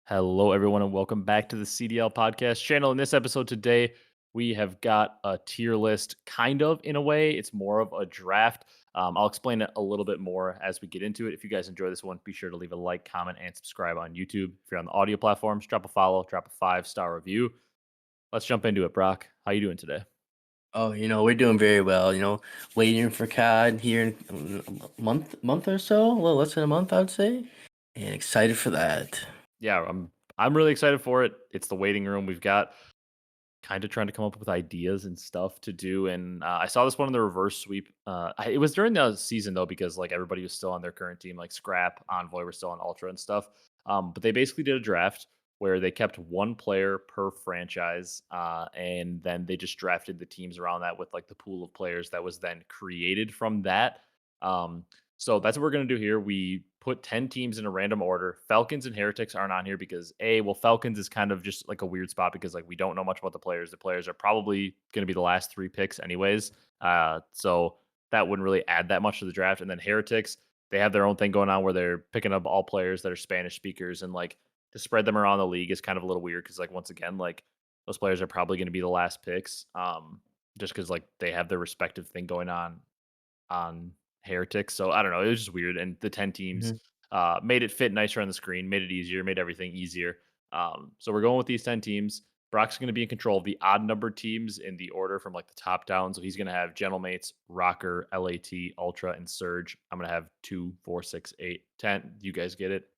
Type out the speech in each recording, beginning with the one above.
Hello, everyone, and welcome back to the CDL podcast channel. In this episode today, we have got a tier list, kind of in a way. It's more of a draft. I'll explain it a little bit more as we get into it. If you guys enjoy this one, be sure to leave a like, comment, and subscribe on YouTube. If you're on the audio platforms, drop a follow, drop a 5-star review. Let's jump into it, Brock. How you doing today? Oh, we're doing very well. Waiting for COD here in a month or so, a little less than a month, I would say, and excited for that. Yeah, I'm really excited for it. It's the waiting room. We've got kind of trying to come up with ideas and stuff to do. And I saw this one in the reverse sweep. It was during the season though, because like everybody was still on their current team, like Scrap, Envoy were still on Ultra and stuff. But they basically did a draft where they kept one player per franchise, and then they just drafted the teams around that with like the pool of players that was then created from that. Um, so that's what we're going to do here. We put 10 teams in a random order. Falcons and Heretics aren't on here because Falcons is kind of just like a weird spot because like we don't know much about the players. The players are probably going to be the last three picks anyways. So that wouldn't really add that much to the draft. And then Heretics, they have their own thing going on where they're picking up all players that are Spanish speakers, and like to spread them around the league is kind of a little weird because like once again, like those players are probably going to be the last picks. Just because like they have their respective thing going on Heretics. So I don't know. It was just weird. And the 10 teams Mhm. made it fit nicer on the screen, made it easier, made everything easier. So we're going with these 10 teams. Brock's going to be in control of the odd numbered teams in the order from like the top down. So he's going to have Gentlemates, Rocker, LAT, Ultra, and Surge. I'm going to have 2, 4, 6, 8, 10. You guys get it.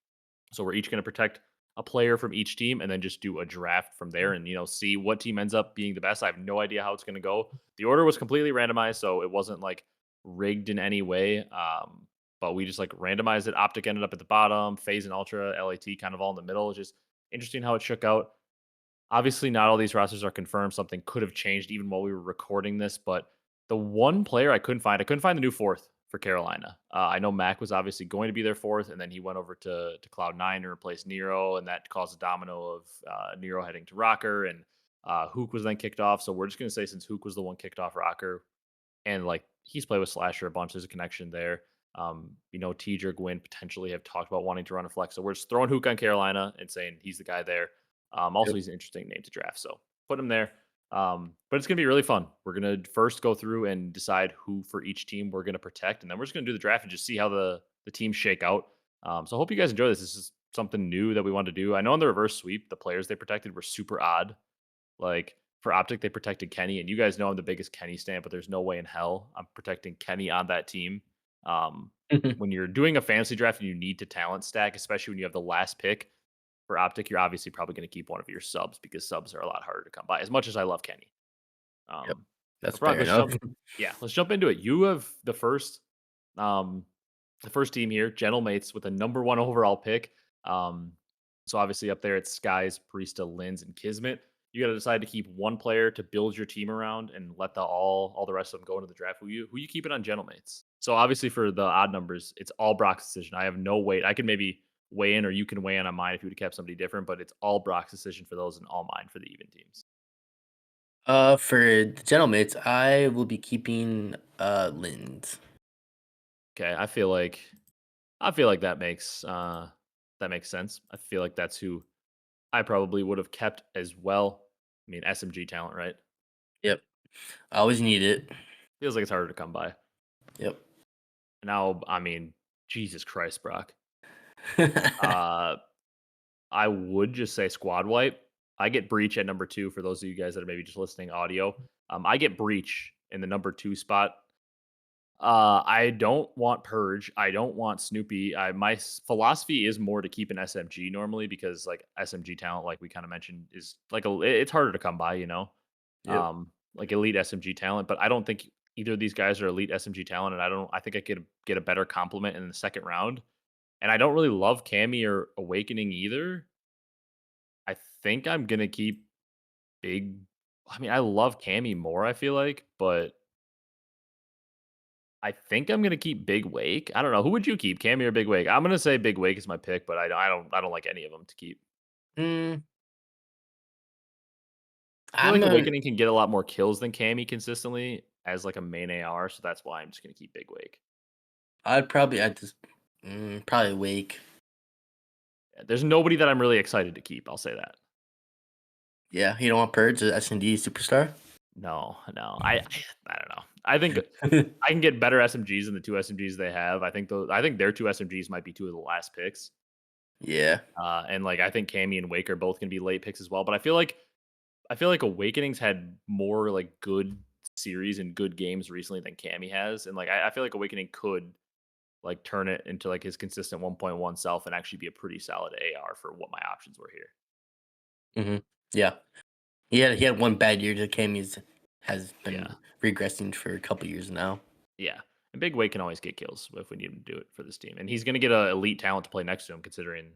So we're each going to protect a player from each team and then just do a draft from there and see what team ends up being the best. I have no idea how it's going to go. The order was completely randomized, so it wasn't like rigged in any way. But we just like randomized it. Optic ended up at the bottom, Phase and Ultra, LAT kind of all in the middle. It's just interesting how it shook out. Obviously, not all these rosters are confirmed. Something could have changed even while we were recording this, but the one player I couldn't find the new fourth for Carolina. I know Mac was obviously going to be their fourth, and then he went over to Cloud9 and replaced Nero, and that caused a domino of Nero heading to Rocker, and Huke was then kicked off. So we're just gonna say since Huke was the one kicked off Rocker, and like he's played with Slasher a bunch, there's a connection there. Teager, Gwyn potentially have talked about wanting to run a flex, so we're just throwing Huke on Carolina and saying he's the guy there. Also, Yep. he's an interesting name to draft, so put him there. But it's gonna be really fun. We're gonna first go through and decide who for each team we're gonna protect, and then we're just gonna do the draft and just see how the teams shake out. So I hope you guys enjoy this. This is something new that we wanted to do. I know in the reverse sweep, the players they protected were super odd. Like for Optic, they protected Kenny, and you guys know I'm the biggest Kenny stan, but there's no way in hell I'm protecting Kenny on that team. Um, when you're doing a fantasy draft and you need to talent stack, especially when you have the last pick for Optic, you're obviously probably going to keep one of your subs because subs are a lot harder to come by. As much as I love Kenny, Yep. um, That's but Brock, fair let's enough. jump. Yeah, let's jump into it. You have um, the first team here, Gentlemates, with a number one overall pick. Um, so obviously up there it's Skies, Priesta, Linz, and Kismet. You got to decide to keep one player to build your team around and let all the rest of them go into the draft. Who you keeping on Gentlemates? So obviously for the odd numbers, it's all Brock's decision. I have no weight. I can maybe weigh in, or you can weigh in on mine if you would have kept somebody different, but it's all Brock's decision for those and all mine for the even teams. For the gentlemen, I will be keeping Lind. Okay, I feel like that makes sense. I feel like that's who I probably would have kept as well. I mean, SMG talent, right? Yep. I always need it. Feels like it's harder to come by. Yep. Now, I mean, Jesus Christ, Brock. Uh, I would just say squad wipe. I get breach at number two for those of you guys that are maybe just listening audio. I get breach in the number two spot. I don't want purge. I don't want Snoopy. Philosophy is more to keep an SMG normally because like SMG talent, like we kind of mentioned, is like it's harder to come by. Yep. Like elite SMG talent. But I don't think either of these guys are elite SMG talent, and I think I could get a better compliment in the second round. And I don't really love Cammy or Awakening either. I think I'm gonna keep big. I mean, I love Cammy more. I feel like, but I think I'm gonna keep Big Wake. I don't know. Who would you keep, Cammy or Big Wake? I'm gonna say Big Wake is my pick, but I don't like any of them to keep. Mm, I feel like I'm a. Awakening can get a lot more kills than Cammy consistently as like a main AR, so that's why I'm just gonna keep Big Wake. I'd probably. I just. Probably wake. There's nobody that I'm really excited to keep. I'll say that. Yeah, you don't want Purge, the S&D superstar? No, no. I don't know. I think I can get better SMGs than the two SMGs they have. I think their two SMGs might be two of the last picks. Yeah. And like I think Cammy and Wake are both gonna be late picks as well. But I feel like Awakening's had more like good series and good games recently than Cammy has. And like I feel like Awakening could like turn it into like his consistent 1.1 self and actually be a pretty solid AR for what my options were here. Mhm. Yeah. He had one bad year. The Cammy's has Yeah. been regressing for a couple years now. Yeah. And Big Wake can always get kills if we need him to do it for this team. And he's gonna get a elite talent to play next to him considering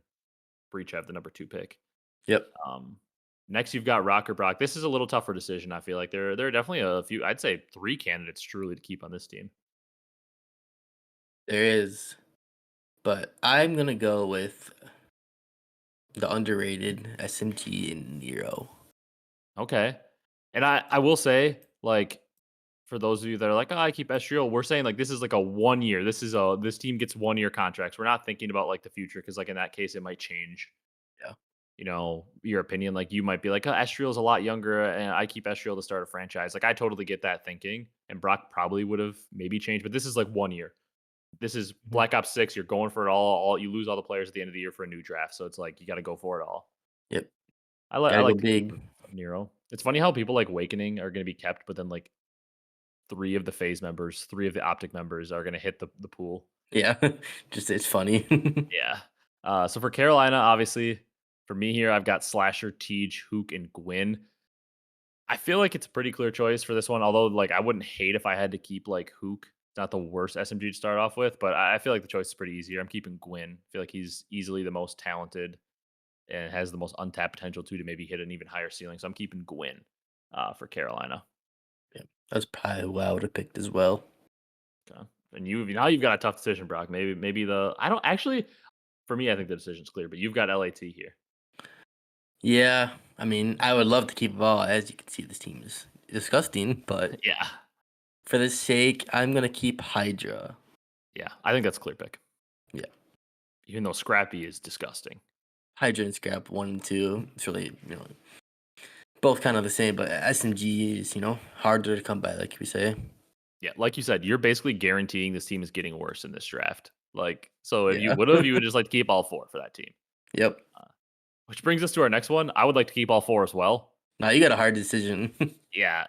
Breach have the number 2 pick. Yep. Um Next you've got Rocker Brock. This is a little tougher decision. I feel like there are definitely a few, I'd say 3 candidates truly to keep on this team. There is, but I'm gonna go with the underrated SMG in Nero. Okay. And I will say, like, for those of you that are like, "Oh, I keep Estriel," we're saying, like, this is like a 1 year. This team gets 1-year contracts. We're not thinking about, like, the future because, like, in that case, it might change, Yeah. your opinion. Like, you might be like, "Oh, Estriel's a lot younger, and I keep Estriel to start a franchise." Like, I totally get that thinking, and Brock probably would have maybe changed, but this is, like, 1 year. This is Mhm. Black Ops 6. You're going for it all you lose all the players at the end of the year for a new draft, so it's like, you gotta go for it all. Yep. I Gotta go like the keep big. of Nero. It's funny how people like Awakening are gonna be kept, but then, like, 3 of the phase members, 3 of the optic members are gonna hit the pool. Yeah. Just it's funny. Yeah. So for Carolina, obviously, for me here, I've got Slasher, Tej, Huke, and Gwyn. I feel like it's a pretty clear choice for this one, although, like, I wouldn't hate if I had to keep, like, Huke. It's not the worst SMG to start off with, but I feel like the choice is pretty easy. I'm keeping Gwyn. I feel like he's easily the most talented and has the most untapped potential too to maybe hit an even higher ceiling. So I'm keeping Gwyn for Carolina. Yeah. That's probably who I would have picked as well. Okay. And you've got a tough decision, Brock. Maybe the I don't actually for me I think the decision's clear, but you've got LAT here. Yeah. I mean, I would love to keep it all. As you can see, this team is disgusting, but Yeah. for the sake, I'm gonna keep Hydra. Yeah. I think that's a clear pick. Yeah. Even though Scrappy is disgusting. Hydra and Scrap 1 and 2. It's really, both kind of the same, but SMG is, harder to come by, like we say. Yeah, like you said, you're basically guaranteeing this team is getting worse in this draft. Like, so if Yeah. you would just like to keep all 4 for that team. Yep. Uh, which brings us to our next one. I would like to keep all 4 as well. Now you got a hard decision. Yeah,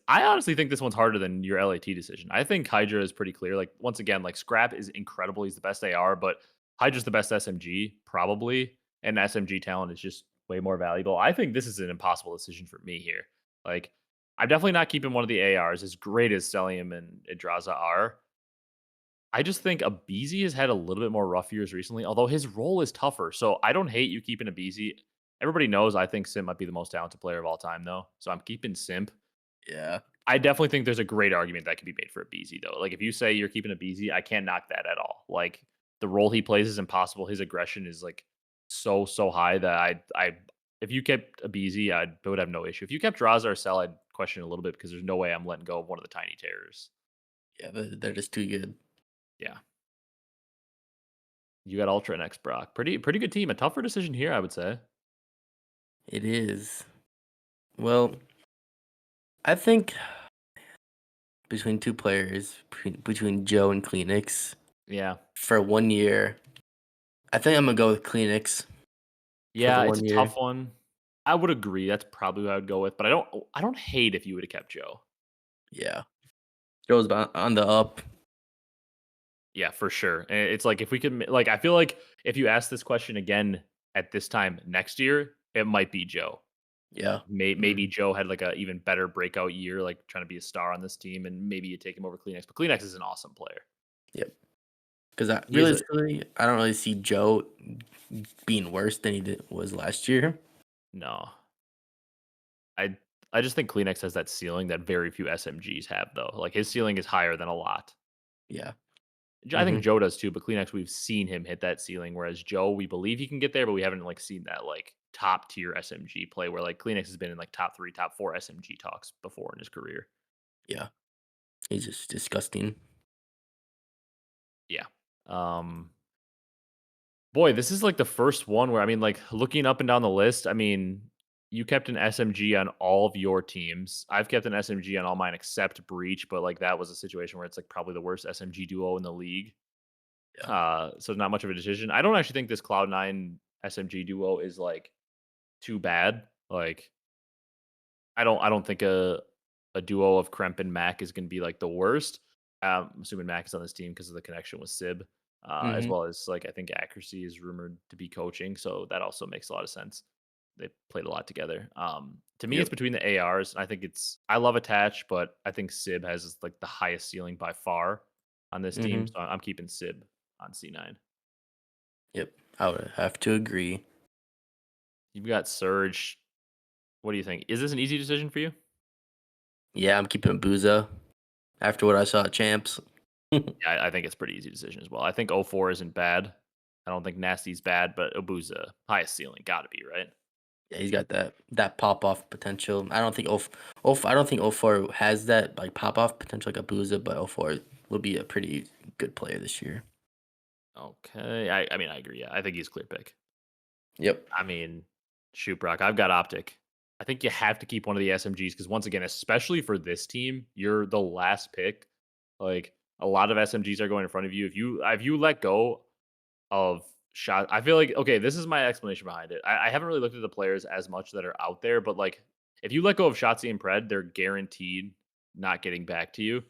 I honestly think this one's harder than your LAT decision. I think Hydra is pretty clear. Like once again, like Scrap is incredible. He's the best AR, but Hydra's the best SMG probably, and SMG talent is just way more valuable. I think this is an impossible decision for me here. Like I'm definitely not keeping one of the ARs as great as Celium and Idraza are. I just think Abizi has had a little bit more rough years recently, although his role is tougher. So I don't hate you keeping Abizi. Everybody knows I think Simp might be the most talented player of all time, though. So I'm keeping Simp. Yeah. I definitely think there's a great argument that could be made for Abizi, though. Like if you say you're keeping Abizi, I can't knock that at all. Like the role he plays is impossible. His aggression is like so high that I if you kept Abizi, I would have no issue. If you kept Raza or Cell, I'd question it a little bit because there's no way I'm letting go of one of the tiny terrors. Yeah, they're just too good. Yeah. You got Ultra next, Brock. Pretty good team. A tougher decision here, I would say. It is. Well, I think between two players, between Joe and Kleenex, Yeah. for 1 year, I think I'm gonna go with Kleenex for the Yeah, it's a 1 year. tough one. I would agree. That's probably what I would go with, but I don't hate if you would have kept Joe. Yeah. Joe's on the up. Yeah, for sure. And it's like if we could like I feel like if you ask this question again at this time next year, it might be Joe. Yeah. Maybe Mhm. Joe had like a even better breakout year, like trying to be a star on this team, and maybe you take him over Kleenex. But Kleenex is an awesome player. Yep. Because He is a realistically, I don't really see Joe being worse than was last year. no. I I just think Kleenex has that ceiling that very few SMGs have, though. Like his ceiling is higher than a lot. Yeah. I think Hmm. Joe does too, but Kleenex we've seen him hit that ceiling, whereas Joe we believe he can get there, but we haven't like seen that like top tier SMG play where like Kleenex has been in like top 3, top 4 SMG talks before in his career. Yeah. He's just disgusting. Yeah. Um Boy, this is like the first one where I mean, like looking up and down the list. I mean, you kept an SMG on all of your teams. I've kept an SMG on all mine except Breach, but like that was a situation where it's like probably the worst SMG duo in the league. Yeah. So not much of a decision. I don't actually think this Cloud9 SMG duo is like too bad. Like I don't think a duo of Kremp and Mac is going to be like the worst. I'm assuming Mac is on this team because of the connection with Sib, as Mm-hmm. well as like I think Accuracy is rumored to be coaching, so that also makes a lot of sense. They played a lot together. To me, it's Yep. between the ARs. I think I love Attach, but I think Sib has like the highest ceiling by far on this team, Mm-hmm. so I'm keeping Sib on C9. Yep. I would have to agree. You've got Surge. What do you think? Is this an easy decision for you? Yeah, I'm keeping Booza after what I saw at Champs. Yeah, Yeah, I think it's a pretty easy decision as well. I think 04 isn't bad. I don't think Nasty's bad, but Obuza, highest ceiling, gotta be, right? he's got that pop off potential. I don't think I don't think 04 has that like pop off potential like a Booza, but 04 will be a pretty good player this year. Okay. I mean, I agree. Yeah, I think he's a clear pick. Yep. I mean, shoot, Brock, I've got Optic. I think you have to keep one of the SMGs because once again, especially for this team, you're the last pick. Like a lot of SMGs are going in front of you. If you let go of shot, I feel like okay, this is my explanation behind it. I haven't really looked at the players as much that are out there, but like if you let go of shottzyy and Pred, they're guaranteed not getting back to you.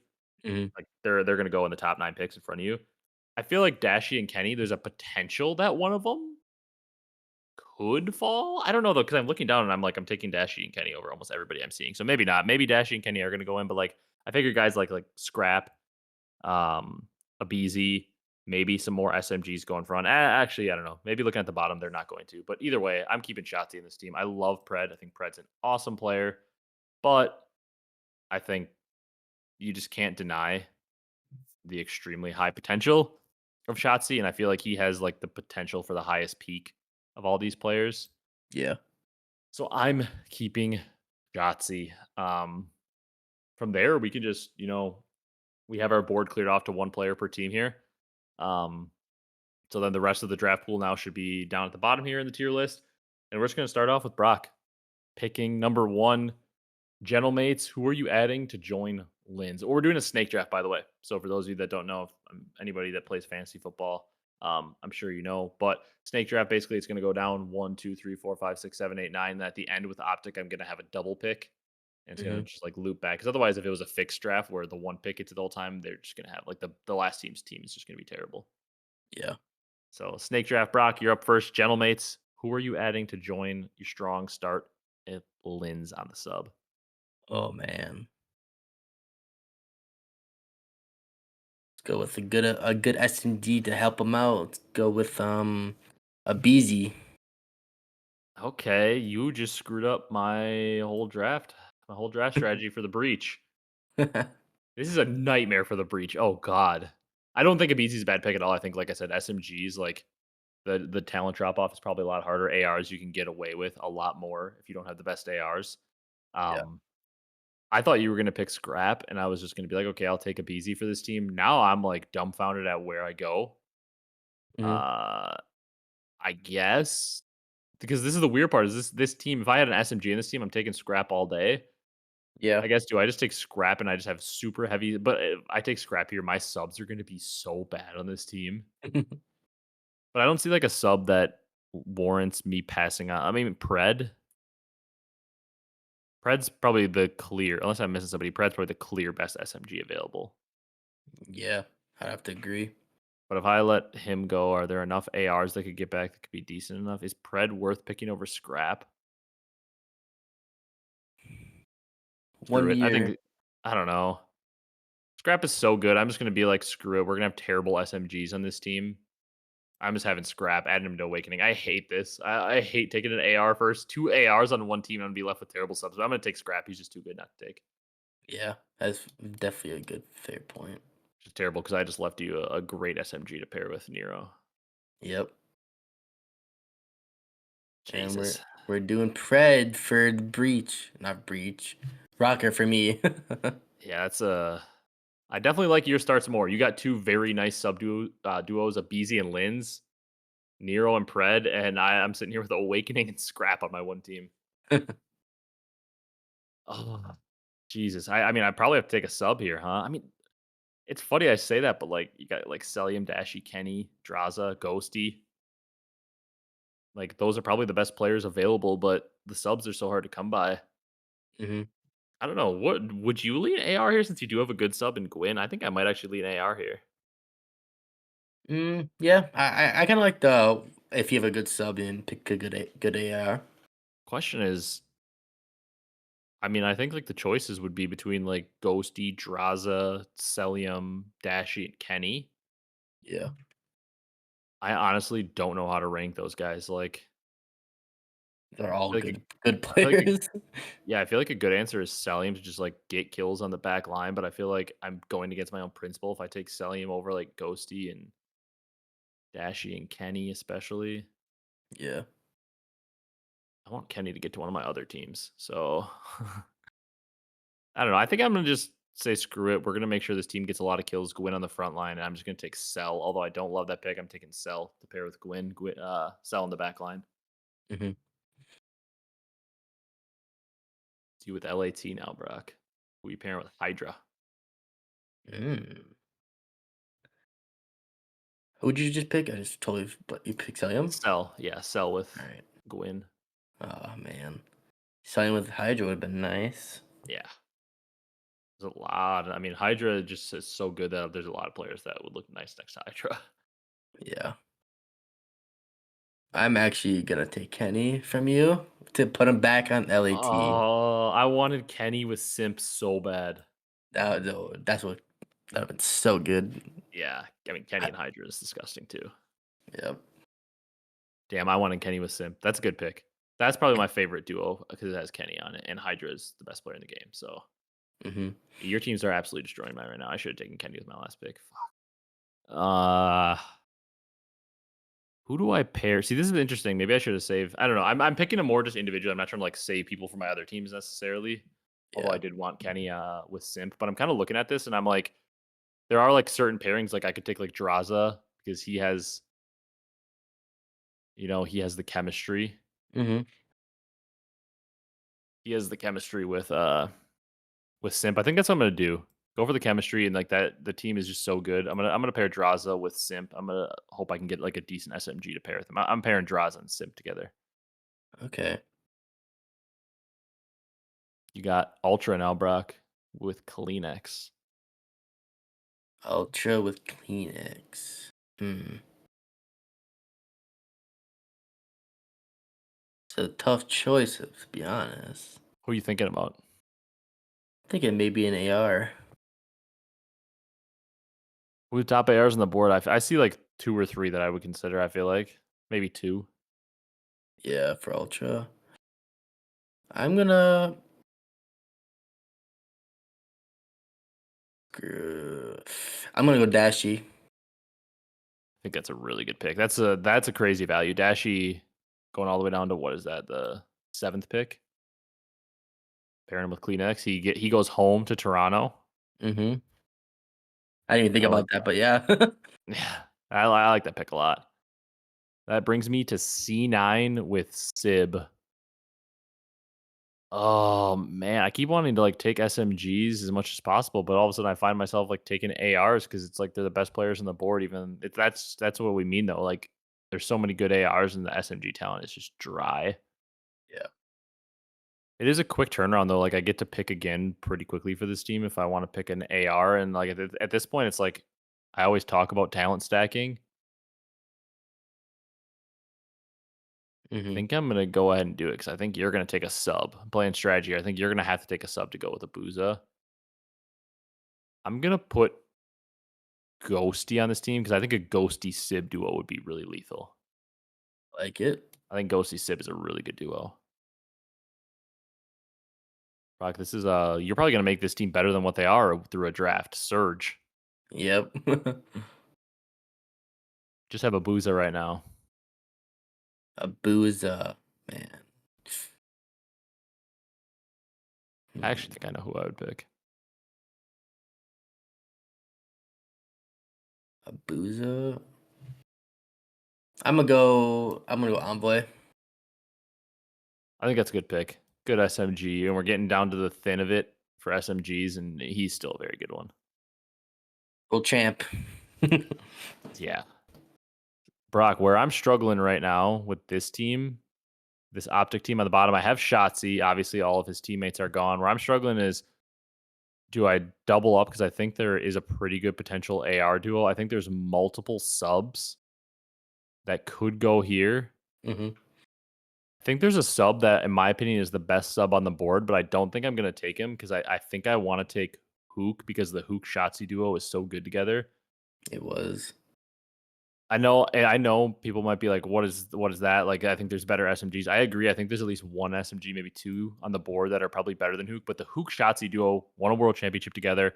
Hmm. Like they're gonna go in the top 9 picks in front of you. I feel like Dashy and Kenny, there's a potential that one of them could fall. I don't know though, because I'm looking down and I'm like, I'm taking Dashy and Kenny over almost everybody I'm seeing. So maybe not. Maybe Dashy and Kenny are gonna go in, but like I figure guys like Scrap, a BZ, maybe some more SMGs going front. Actually, I don't know. Maybe looking at the bottom, they're not going to. But either way, I'm keeping shottzyy in this team. I love Pred. I think Pred's an awesome player, but I think you just can't deny the extremely high potential of shottzyy, and I feel like he has like the potential for the highest peak of all these players. Yeah. So I'm keeping shottzyy. From there, we can just we have our board cleared off to one player per team here. Um, So then the rest of the draft pool now should be down at the bottom here in the tier list. And we're just going to start off with Brock picking number one, Gentlemates. Who are you adding to join Lynn's? Or we're doing a snake draft, by the way. So for those of you that don't know, if anybody that plays fantasy football, I'm sure you know. But snake draft, basically, it's going to go down 1, 2, 3, 4, 5, 6, 7, 8, 9. And at the end with Optic, I'm going to have a double pick. And it's going to Hmm. just like loop back. Because otherwise, if it was a fixed draft where the one pick gets it the whole time, they're just going to have like the last team's team is just going to be terrible. Yeah. So snake draft, Brock, you're up first. Gentlemates, who are you adding to join your strong start at Lynn's on the sub? Oh man. Let's go with a good SMG to help him out. Let's go with a BZ. Okay, you just screwed up my whole draft strategy for the breach. This is a nightmare for the breach. Oh god. I don't think a BZ is a bad pick at all. I think, like I said, SMGs, like the talent drop off is probably a lot harder. ARs you can get away with a lot more if you don't have the best ARs. Yeah. Um, I thought you were gonna pick Scrap, and I was just gonna be like, "Okay, I'll take a BZ for this team." Now I'm, like, dumbfounded at where I go. Hmm. Uh, I guess because this is the weird part is this team if I had an SMG in this team, I'm taking Scrap all day. Yeah. I guess do I just take Scrap and I just have super heavy but if I take Scrap here, my subs are gonna be so bad on this team. But I don't see, like, a sub that warrants me passing on I mean, Pred's probably the clear unless I'm missing somebody, Pred's probably the clear best SMG available. Yeah. I'd have to agree. But if I let him go, are there enough ARs that could get back that could be decent enough? Is Pred worth picking over Scrap? Screw One it. I year. think I don't know. Scrap is so good. I'm just gonna be like, screw it. We're gonna have terrible SMGs on this team. I'm just having Scrap, adding him to Awakening. I hate this. I hate taking an AR first. Two ARs on one team, I'm gonna be left with terrible subs. But I'm gonna take Scrap. He's just too good not to take. Yeah. That's definitely a good fair point. Which is terrible because I just left you a great SMG to pair with Nero. Yep. And we're Jesus. we're doing Pred for the breach. Not breach. Rocker for me. Yeah, that's a I definitely like your starts more. You got two very nice duos of BZ and Lins. Nero and Pred, and I'm sitting here with Awakening and Scrap on my one team. Oh, Jesus. I mean, I probably have to take a sub here, huh? I mean, it's funny I say that, but like you got like Celium, Dashy, Kenny, Draza, Ghosty. Like those are probably the best players available, but the subs are so hard to come by. hmm I don't know. What would you lean AR here since you do have a good sub in Gwyn? I think I might actually lean AR here. Yeah, I kind of like the if you have a good sub in, pick a good AR. Question is, I mean, I think like the choices would be between like Ghosty, Draza, Celium, Dashy, and Kenny. Yeah, I honestly don't know how to rank those guys. Like, they're I all feel like a, good I feel like a, players. yeah, I feel like a good answer is Celium to just like get kills on the back line. But I feel like I'm going against my own principle if I take Celium over like Ghosty and Dashy and Kenny, especially. Yeah. I want Kenny to get to one of my other teams. So I don't know. I think I'm gonna just say screw it. We're gonna make sure this team gets a lot of kills. Gwyn on the front line, and I'm just gonna take Cell. Although I don't love that pick, I'm taking Cell to pair with Gwyn. Cell on the back line. hmm See you with LAT now, Brock. Who you pairing with Hydra? Mm. Who would you just pick? I just totally but you pick Celium. Cell, yeah, Cell All with right. Gwyn. Oh man, Celium with Hydra would have been nice. Yeah, there's a lot. I mean, Hydra just is so good that there's a lot of players that would look nice next to Hydra. Yeah. I'm actually gonna take Kenny from you to put him back on LAT. Oh, I wanted Kenny with Simp so bad. That's what that would have been so good. Yeah, I mean Kenny I, and Hydra is disgusting too. yep. Damn, I wanted Kenny with Simp. That's a good pick. That's probably my favorite duo because it has Kenny on it, and Hydra is the best player in the game. So hmm your teams are absolutely destroying mine right now. I should have taken Kenny with my last pick. Fuck. Who do I pair? See, this is interesting. Maybe I should have saved. I don't know. I'm picking them more just individually. I'm not trying to like save people for my other teams necessarily. Although I Yeah. did want Kenny with Simp, but I'm kind of looking at this and I'm like, there are like certain pairings. Like I could take like Draza because he has, he has the chemistry. hmm He has the chemistry with Simp. I think that's what I'm gonna do. Go for the chemistry and like that. The team is just so good. I'm gonna pair Draza with Simp. I'm gonna hope I can get like a decent SMG to pair with them. I'm pairing Draza and Simp together. Okay. You got Ultra now, Brock, with Kleenex. Ultra with Kleenex. Hmm. It's a tough choice, to be honest. Who are you thinking about? Thinking maybe an AR. Who the top ARs on the board? I see like two or three that I would consider. I feel like maybe two. Yeah, for Ultra. I'm gonna. I'm gonna go Dashy. I think that's a really good pick. That's a crazy value. Dashy going all the way down to what is that? The seventh pick. Pairing him with Kleenex. He goes home to Toronto. hmm I didn't even think I like about that, but yeah. yeah. I like that pick a lot. That brings me to C9 with Sib. Oh man, I keep wanting to like take SMGs as much as possible, but all of a sudden I find myself like taking ARs because it's like they're the best players on the board. Even if that's what we mean though. Like there's so many good ARs and the SMG talent is just dry. Yeah. It is a quick turnaround though. Like I get to pick again pretty quickly for this team if I want to pick an AR. And like at this point, it's like I always talk about talent stacking. I hmm think I'm gonna go ahead and do it because I think you're gonna take a sub. I'm playing strategy here. I think you're gonna have to take a sub to go with a Booza. I'm gonna put Ghosty on this team because I think a Ghosty Sib duo would be really lethal. Like it. I think Ghosty Sib is a really good duo. Rock, this is you're probably gonna make this team better than what they are through a draft. Surge. Yep. Just have a Booza right now. A booza, man. I actually Hmm. think I know who I would pick. A booza. I'm gonna go Envoy. I think that's a good pick. Good SMG, and we're getting down to the thin of it for SMGs, and he's still a very good one. World champ. Yeah. Brock, where I'm struggling right now with this team, this optic team on the bottom, I have shottzyy. Obviously, all of his teammates are gone. Where I'm struggling is, do I double up? Because I think there is a pretty good potential AR duo. I think there's multiple subs that could go here. hmm I think there's a sub that, in my opinion, is the best sub on the board, but I don't think I'm going to take him because I think I want to take Huke because the Huke shottzyy duo is so good together. It was. I know people might be like, what is that? Like, I think there's better SMGs. I agree. I think there's at least one SMG, maybe two on the board that are probably better than Huke. But the Huke shottzyy duo won a world championship together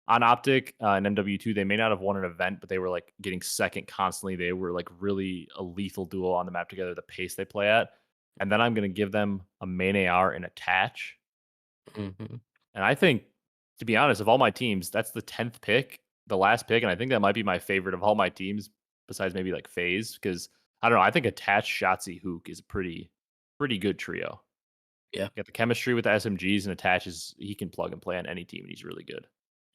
on Optic and MW2. They may not have won an event, but they were like getting second constantly. They were like really a lethal duo on the map together. The pace they play at, and then I'm gonna give them a main AR and attach. hmm And I think, to be honest, of all my teams, that's the 10th pick, the last pick, and I think that might be my favorite of all my teams, besides maybe like FaZe, because I don't know. I think attached shottzyy Hook is a pretty good trio. Yeah. Got the chemistry with the SMGs and attaches. He can plug and play on any team, and he's really good.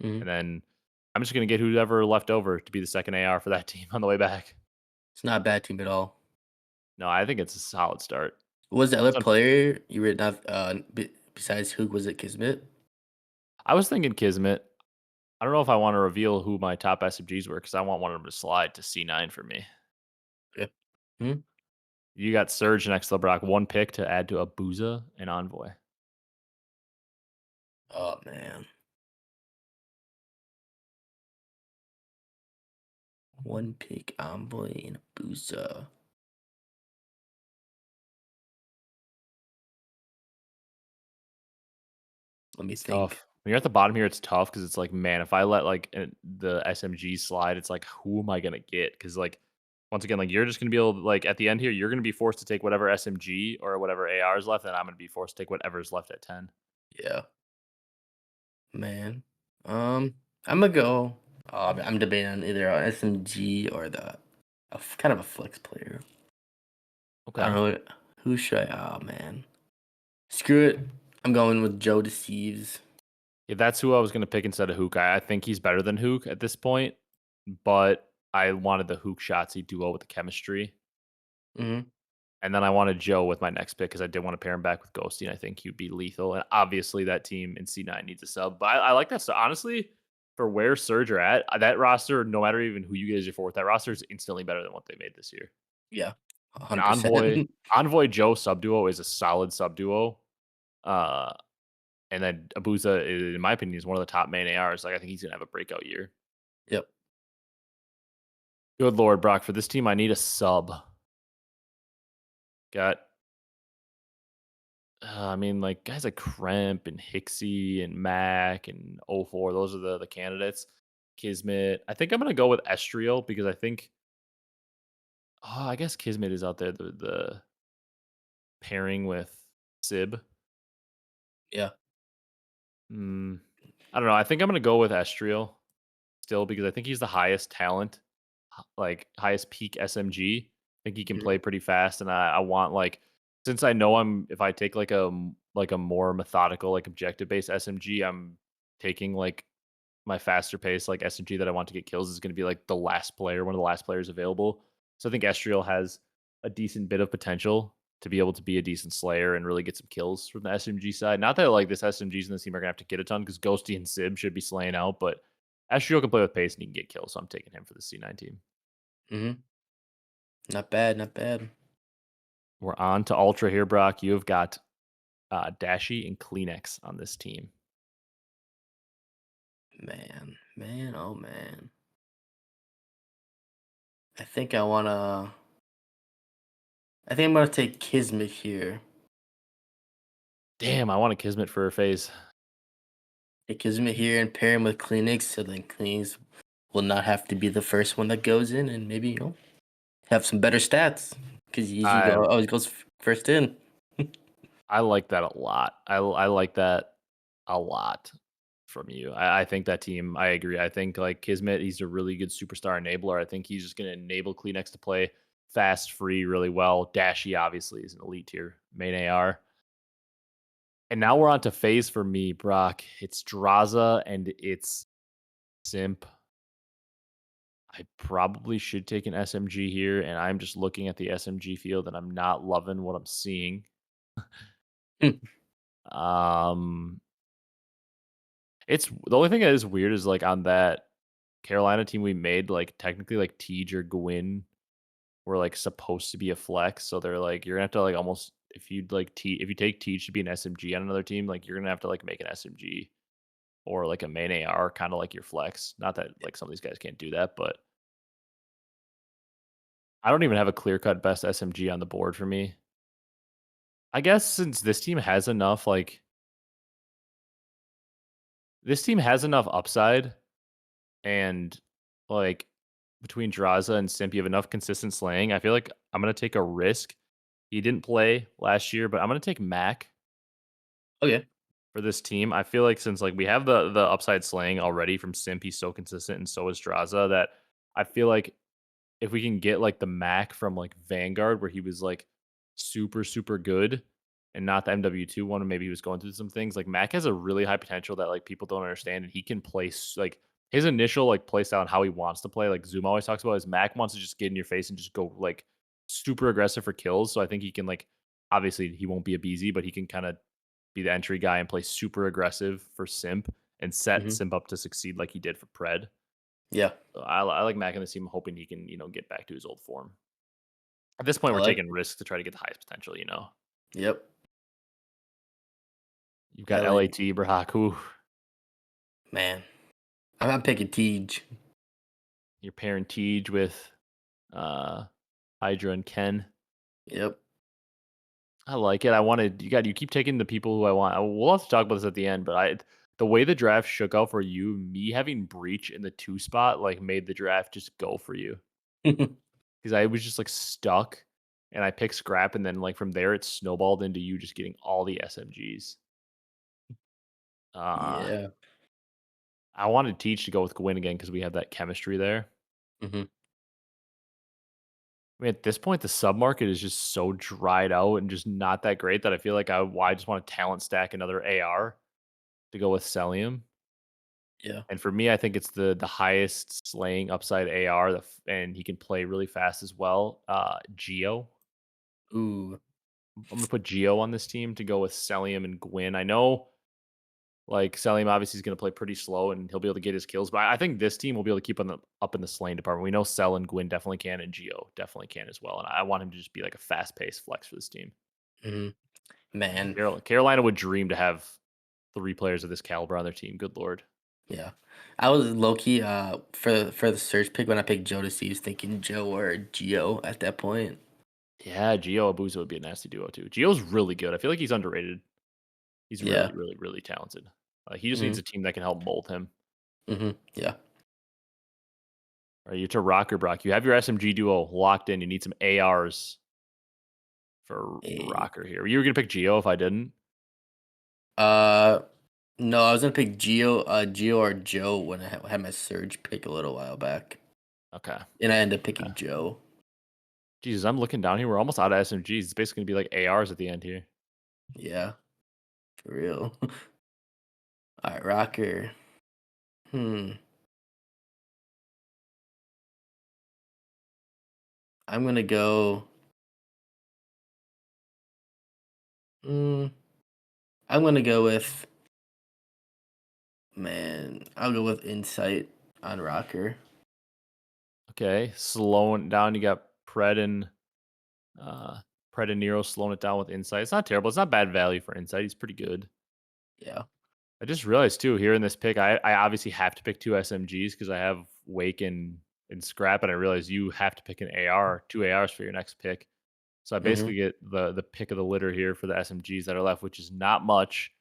hmm And then I'm just gonna get whoever left over to be the second AR for that team on the way back. It's not a bad team at all. No, I think it's a solid start. What was the other So player you were not besides Hook? Was it Kismet? I was thinking Kismet. I don't know if I want to reveal who my top SMGs were because I want one of them to slide to C9 for me. Yeah. Mhm. You got Surge next to Brock, one pick to add to Abuza and Envoy. Oh man. One pick Envoy and a Booza. Let me It's think. tough. When you're at the bottom here, it's tough because it's like, man, if I let like the SMG slide, it's like, who am I gonna get? Because like, once again, like you're just gonna be able to, like at the end here, you're gonna be forced to take whatever SMG or whatever AR is left, and I'm gonna be forced to take whatever's left at 10. Yeah. Man. I'm gonna go. I'm debating on either SMG or kind of a flex player. I don't Okay. know who should I. Oh man. Screw it. I'm going with Joe Deceives. Yeah, that's who I was gonna pick instead of Hook. I think he's better than Hook at this point, but I wanted the Hook shotsy duo with the chemistry. hmm And then I wanted Joe with my next pick because I did want to pair him back with Ghosty, and I think he'd be lethal. And obviously, that team in C9 needs a sub. But I like that. So honestly, for where Surge are at, that roster, no matter even who you guys are for, that roster is instantly better than what they made this year. Yeah. And 100%. Envoy Joe sub duo is a solid sub duo. Uh, and then Abuza, in my opinion, is one of the top main ARs. Like I think he's gonna have a breakout year. Yep. Good lord, Brock. For this team, I need a sub. Got I mean, like guys like Kremp and Hixie and Mac and O4, those are the candidates. Kismet. I think I'm gonna go with Estriel because I think I guess Kismet is out there, the pairing with Sib. Yeah. Mm, I don't know. I think I'm gonna go with Estriel still because I think he's the highest talent, like highest peak SMG. I think he can Mhm. play pretty fast, and I want like since I know if I take like a more methodical like objective based SMG, I'm taking like my faster pace like SMG that I want to get kills is going to be like the last player, one of the last players available. So I think Estriel has a decent bit of potential to be able to be a decent slayer and really get some kills from the SMG side. Not that like this SMGs in this team are gonna have to get a ton because Ghosty and Sib should be slaying out, but Estriel can play with pace and he can get kills, so I'm taking him for the C9 team. Mhm. Not bad. Not bad. We're on to Ultra here, Brock. You have got Dashy and Kleenex on this team. Man. Man. Oh man. I think I wanna. I think I'm gonna take Kismet here. Damn, I want a Kismet for a phase. Take Kismet here and pair him with Kleenex, so then Kleenex will not have to be the first one that goes in, and maybe have some better stats because he usually I always goes first in. I like that a lot. I like that a lot from you. I think that team, I agree. I think like Kismet, he's a really good superstar enabler. I think he's just going to enable Kleenex to play fast, free, really well. Dashy obviously is an elite tier main AR. And now we're on to phase for me, Brock. It's Draza and it's Simp. I probably should take an SMG here, and I'm just looking at the SMG field and I'm not loving what I'm seeing. Um, it's the only thing that is weird is like on that Carolina team we made, like technically like Tej or Gwyn were like supposed to be a flex. So they're like, you're gonna have to like almost if you take Tej to be an SMG on another team, like you're gonna have to like make an SMG or like a main AR, kind of like your flex. Not that like some of these guys can't do that, but I don't even have a clear cut best SMG on the board for me. I guess since this team has enough upside and like between Draza and Simp, you have enough consistent slaying. I feel like I'm gonna take a risk. He didn't play last year, but I'm gonna take Mac Okay. for this team. I feel like since like we have the upside slaying already from Simp, he's so consistent, and so is Draza that I feel like if we can get like the Mac from like Vanguard, where he was like super, super good and not the MW2 one, and maybe he was going through some things, like Mac has a really high potential that like people don't understand, and he can play like his initial like play style and how he wants to play, like Zoom always talks about, is Mac wants to just get in your face and just go like super aggressive for kills. So I think he can like obviously he won't be a BZ, but he can kind of be the entry guy and play super aggressive for Simp and set Hmm. Simp up to succeed like he did for Pred. Yeah, So I like Mac in this team, hoping he can, get back to his old form. At this point, I we're like taking it. risks to try to get the highest potential. Yep. You've got LA, LAT, Brahak, who man. I'm picking Tej. you're pairing Tej with uh, Hydra and Ken. Yep. I like it. You keep taking the people who I want. We'll have to talk about this at the end, but the way the draft shook out for you, me having Breach in the 2 spot, like made the draft just go for you. Because I was just like stuck and I picked Scrap, and then like from there it snowballed into you just getting all the SMGs. Uh Yeah. I wanted Teach to go with Gwyn again because we have that chemistry there. Hmm. I mean, at this point, the sub market is just so dried out and just not that great that I feel like I just want to talent stack another AR to go with Celium. Yeah. And for me, I think it's the highest slaying upside AR, and he can play really fast as well. Geo. Ooh. I'm gonna put Geo on this team to go with Celium and Gwyn. I know like Salim obviously is going to play pretty slow and he'll be able to get his kills, but I think this team will be able to keep up in the slaying department. We know Cell and Gwyn definitely can, and Geo definitely can as well. And I want him to just be like a fast paced flex for this team. Hmm. Man. Carolina would dream to have 3 players of this caliber on their team. Good lord. Yeah. I was low key for the search pick when I picked Joe to see, was thinking Joe or Geo at that point. Yeah, Geo Abuza would be a nasty duo too. Geo's really good. I feel like he's underrated. He's Yeah. really, really, really talented. He just Hmm. needs a team that can help mold him. Hmm. Yeah. All right, you to Rocker Brock. You have your SMG duo locked in. You need some ARs for Eh, Rocker here. You were gonna pick Geo if I didn't. Uh, no, I was gonna pick Geo or Joe when I had my surge pick a little while back, Okay. and I ended up Okay. picking Joe. Jesus, I'm looking down here. We're almost out of SMGs. It's basically gonna be like ARs at the end here. Yeah, for real. All right, Rocker. Hmm. I'm gonna go. Hmm. I'm gonna go with. Man, I'll go with Insight on Rocker. Okay, slowing down. You got uh Pred and Nero slowing it down with Insight. It's not terrible. It's not bad value for Insight. He's pretty good. Yeah. I just realized too here in this pick, I obviously have to pick 2 SMGs because I have Wake and Scrap, and I realize you have to pick an AR, 2 ARs for your next pick. So I Hmm. basically get the pick of the litter here for the SMGs that are left, which is not much.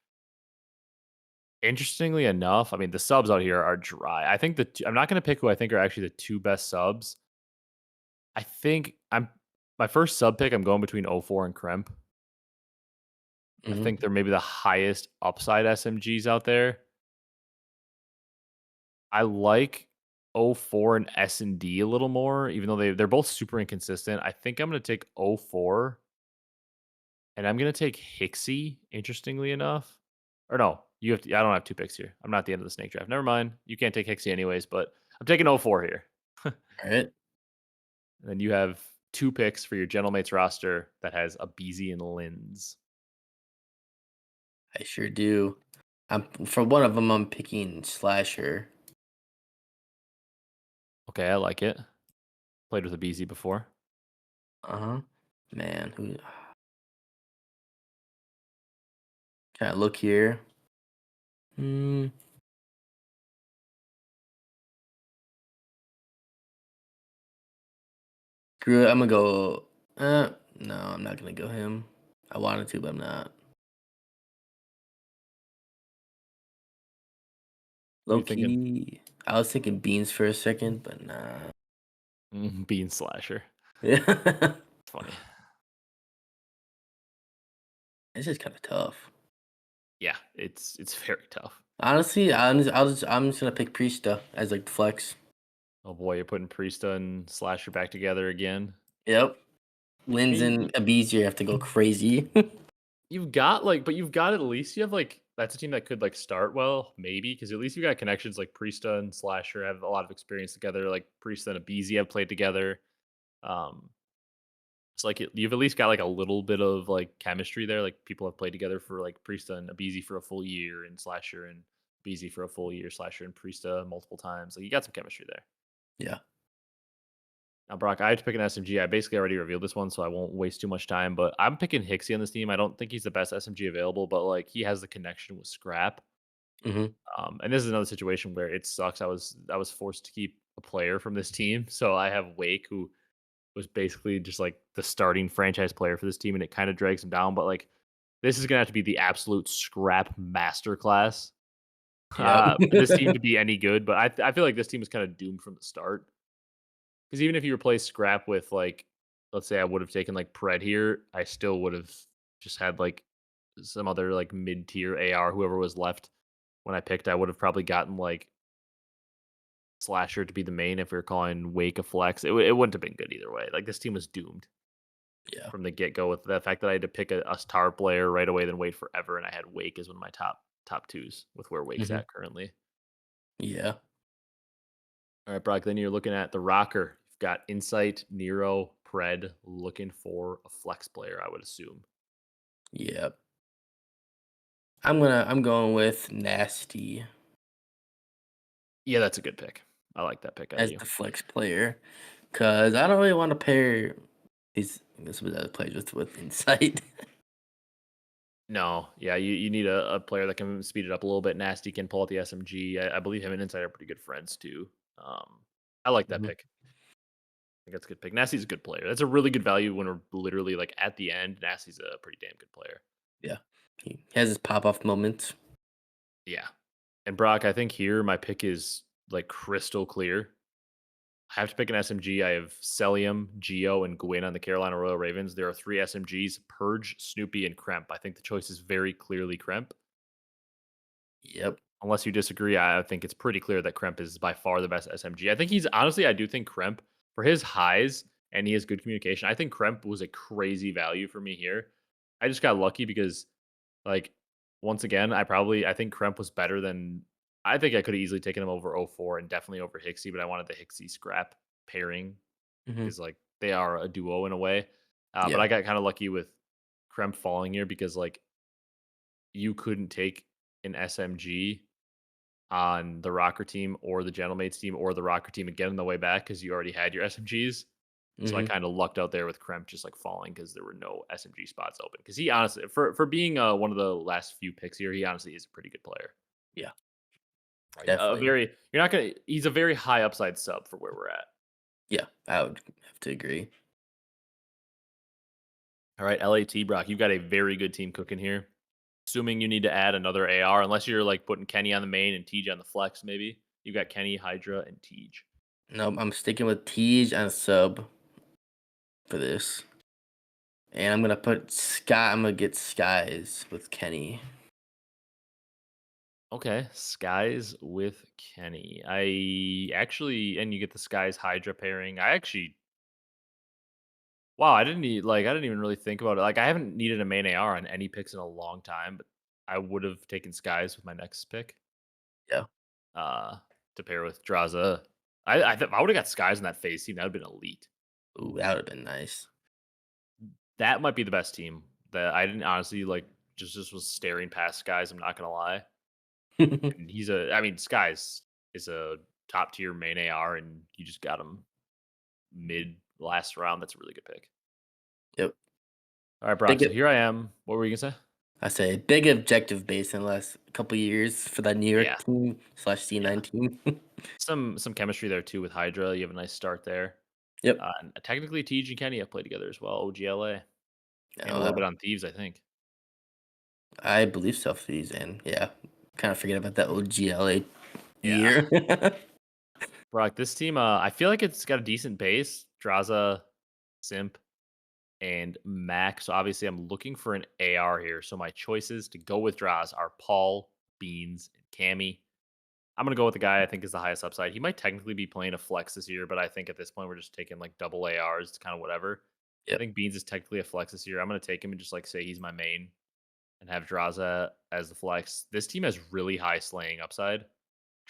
Interestingly enough, I mean the subs out here are dry. I think I'm not going to pick who I think are actually the 2 best subs. I think I'm my first sub pick. I'm going between O4 and Kremp. I Hmm. think they're maybe the highest upside SMGs out there. I like. O4 and S&D a little more, even though they're both super inconsistent. I think I'm gonna take O4, and I'm gonna take Hixie, interestingly enough. Or no, you have to I don't have 2 picks here. I'm not at the end of the snake draft. Never mind. You can't take Hixie anyways, but I'm taking O4 here. All right. And then you have 2 picks for your Gentlemates roster that has a Beezy and Lins. I sure do. For one of them, I'm picking Slasher. Okay, I like it. Played with a Beezy before. Uh-huh. Man, who trying to look here. Hmm. Screw it. I'm gonna go. No, I'm not gonna go him. I wanted to, but I'm not. Who are Low you thinking? key. I was thinking Beans for a second, but nah. Bean Slasher. Yeah. It's funny. It's just kind of tough. Yeah, it's very tough. Honestly, I'm just gonna pick Priesta as like flex. Oh boy, you're putting Priesta and Slasher back together again. Yep. I Lins mean, and Abizier have to go crazy. you've got like, but you've got at least you have like that's a team that could like start well, maybe because at least you got connections like Priesta and Slasher have a lot of experience together. Like Priesta and Abizi have played together. Um, it's like you've at least got like a little bit of like chemistry there. Like people have played together for like Priesta and Abizi for a full year, and Slasher and Abizi for a full year. Slasher and Priesta multiple times. Like you got some chemistry there. Yeah. Now, Brock, I had to pick an SMG. I basically already revealed this one, so I won't waste too much time. But I'm picking Hixie on this team. I don't think he's the best SMG available, but like he has the connection with Scrap. Hmm. And this is another situation where it sucks. I was forced to keep a player from this team, so I have Wake, who was basically just like the starting franchise player for this team, and it kind of drags him down. But like this is gonna have to be the absolute Scrap masterclass Yep. for this team to be any good. But I feel like this team is kind of doomed from the start. Because even if you replace Scrap with, like, let's say I would have taken, like, Pred here, I still would have just had, like, some other, like, mid-tier AR, whoever was left when I picked, I would have probably gotten, like, Slasher to be the main if we were calling Wake a flex. It wouldn't have been good either way. Like, this team was doomed Yeah. from the get-go with the fact that I had to pick a star player right away, then wait forever, and I had Wake as one of my top 2s with where Wake's Hmm. at currently. Yeah. All right, Brock. Then you're looking at the rocker. You've got Insight, Nero, Pred, looking for a flex player, I would assume. Yep. I'm going with Nasty Yeah, that's a good pick. I like that pick out of as you. the flex player because I don't really want to pair these this with other players with Insight. No, yeah, you need a player that can speed it up a little bit. Nasty can pull out the SMG. I believe him and Insight are pretty good friends too. I like that Mhm. pick. I think that's a good pick. Nasty's a good player. That's a really good value when we're literally like at the end. Nasty's a pretty damn good player. Yeah. He has his pop off moments. Yeah. And Brock, I think here my pick is like crystal clear. I have to pick an SMG. I have Celium, Geo, and Gwyn on the Carolina Royal Ravens. There are 3 SMGs: Purge, Snoopy, and Kremp. I think the choice is very clearly Kremp. Yep. Unless you disagree, I think it's pretty clear that Kremp is by far the best SMG. I think he's honestly, I do think Kremp, for his highs and he has good communication, I think Kremp was a crazy value for me here. I just got lucky because, like, once again, I think Kremp was better than, I think I could have easily taken him over O4 and definitely over Hixie, but I wanted the Hixie Scrap pairing Hmm. because, like, they are a duo in a way. But Yeah. I got kind of lucky with Kremp falling here because, like, you couldn't take an SMG on the rocker team or the gentlemates team or the rocker team again on the way back because you already had your SMGs. So I Hmm. kind of lucked out there with Kremp just like falling because there were no SMG spots open. Because he honestly, for being one of the last few picks here, he honestly is a pretty good player. Yeah. Like a Definitely. very, you're not gonna. He's a very high upside sub for where we're at. Yeah. I would have to agree. All right, LAT Brock, you've got a very good team cooking here. Assuming you need to add another AR, unless you're like putting Kenny on the main and Tej on the flex, maybe you got Kenny, Hydra, and Tej. Nope. I'm sticking with Tej and sub for this. And I'm gonna put Sky. I'm gonna get Skies with Kenny. Okay, Skies with Kenny. I actually, and you get the Skies Hydra pairing. I actually, wow, I didn't need like I didn't even really think about it. Like I haven't needed a main AR on any picks in a long time, but I would have taken Skies with my next pick. Yeah. Uh, to pair with Draza. I would have got Skies in that phase team. That would have been elite. Ooh, that would have been nice. That might be the best team. That I didn't honestly like. Just was staring past Skies. I'm not gonna lie. And he's a. I mean, Skies is a top tier main AR, and you just got him mid last round. That's a really good pick. Yep. All right, Brock. Big So here I am. What were you gonna say? I say big objective base in the last couple years for that New Yeah, York team slash yeah. C9 team. Some chemistry there too with Hydra. You have a nice start there. Yep. And technically, Tej and Kenny have played together as well. OGLA and a little Uh, bit on Thieves, I think. I believe so for these, and yeah, kind of forget about that OGLA Yeah, year. Brock. This team, I feel like it's got a decent base. Draza, Simp, and Mac. So obviously, I'm looking for an AR here. So my choices to go with Draz are Paul, Beans, and Cammy. I'm gonna go with the guy I think is the highest upside. He might technically be playing a flex this year, but I think at this point we're just taking like double ARs. It's kind of whatever. I Yep. think Beans is technically a flex this year. I'm gonna take him and just like say he's my main and have Draza as the flex. This team has really high slaying upside.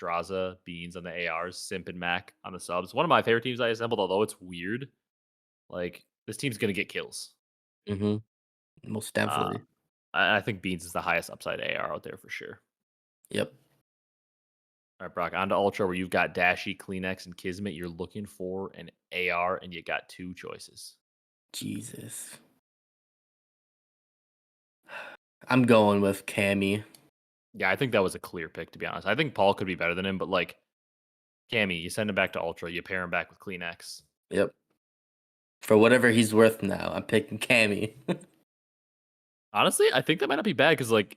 Draza, Beans on the ARs, Simp and Mac on the subs. One of my favorite teams I assembled, although it's weird. Like this team's gonna get kills. Hmm. Most Uh, definitely. I think Beans is the highest upside AR out there for sure. Yep. All right, Brock, on to Ultra, where you've got Dashy, Kleenex, and Kismet. You're looking for an AR, and you got two choices. Jesus. I'm going with Cammy. Yeah, I think that was a clear pick, to be honest. I think Paul could be better than him, but like Cammy, you send him back to Ultra, you pair him back with Kleenex. Yep. For whatever he's worth now, I'm picking Cammy. Honestly, I think that might not be bad because like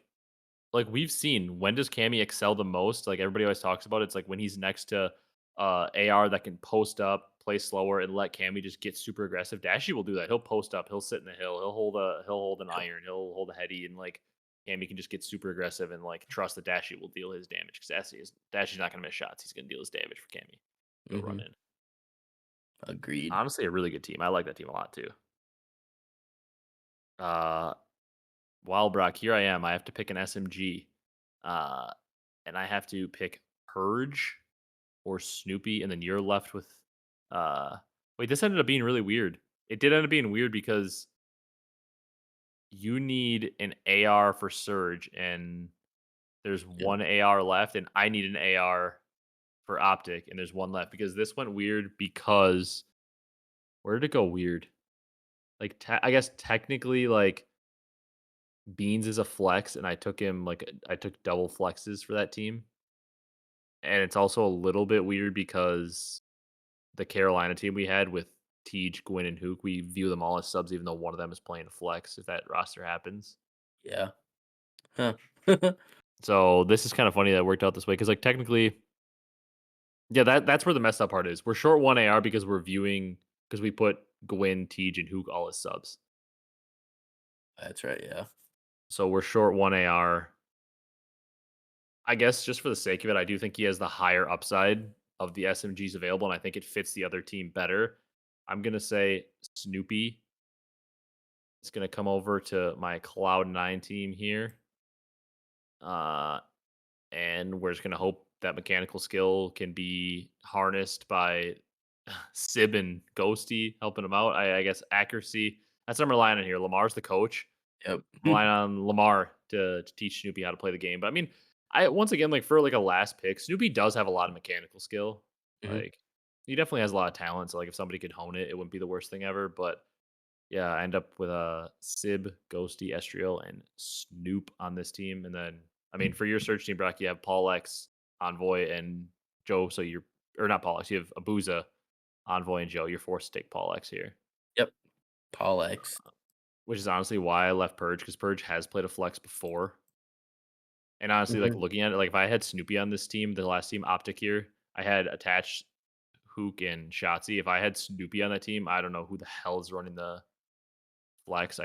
we've seen when does Cammy excel the most? Like everybody always talks about it. It's like when he's next to AR that can post up, play slower, and let Cammy just get super aggressive. Dashy will do that. He'll post up, he'll sit in the hill, he'll hold an iron, he'll hold a heady, and like Cammy can just get super aggressive and like trust that Dashy will deal his damage because Dashy's not gonna miss shots. He's gonna deal his damage for Cammy. Go run Hmm. in. Agreed. Honestly, a really good team. I like that team a lot too. Uh Wildbrock, here I am. I have to pick an SMG. Uh and I have to pick Purge or Snoopy, and then you're left with uh wait, this ended up being really weird. It did end up being weird because you need an AR for Surge, and there's Yep. one AR left, and I need an AR for Optic, and there's one left because this went weird because where did it go weird? Like I guess technically like Beans is a flex, and I took him like I took double flexes for that team. And it's also a little bit weird because the Carolina team we had with Tej, Gwyn, and Huke, we view them all as subs, even though one of them is playing flex if that roster happens. Yeah. Huh. So this is kind of funny that it worked out this way because, like, technically, yeah, that's where the messed up part is. We're short one AR because we're viewing because we put Gwyn, Tej, and Huke all as subs. That's right. Yeah. So we're short one AR. I guess just for the sake of it, I do think he has the higher upside of the SMGs available, and I think it fits the other team better. I'm gonna say Snoopy. It's gonna come over to my Cloud9 team here. Uh, and we're just gonna hope that mechanical skill can be harnessed by Sib and Ghosty helping him out. I guess accuracy. That's what I'm relying on here. Lamar's the coach. Yep. Relying on Lamar to teach Snoopy how to play the game. But I mean, I once again like for like a last pick, Snoopy does have a lot of mechanical skill. Hmm. Like he definitely has a lot of talent. So like if somebody could hone it, it wouldn't be the worst thing ever. But yeah, I end up with a Sib, Ghosty, Estriel, and Snoop on this team. And then, I mean, for your search team, Brock, you have Paul X, Envoy, and Joe. So you're, or not Paul X, you have Abuza, Envoy, and Joe. You're forced to take Paul X here, Yep. Paul X. which is honestly why I left Purge because Purge has played a flex before. And honestly, like Hmm. looking at it, like if I had Snoopy on this team, the last team, Optic here, I had attached Huke and Shottzyy. If I had Snoopy on that team, I don't know who the hell is running the flex.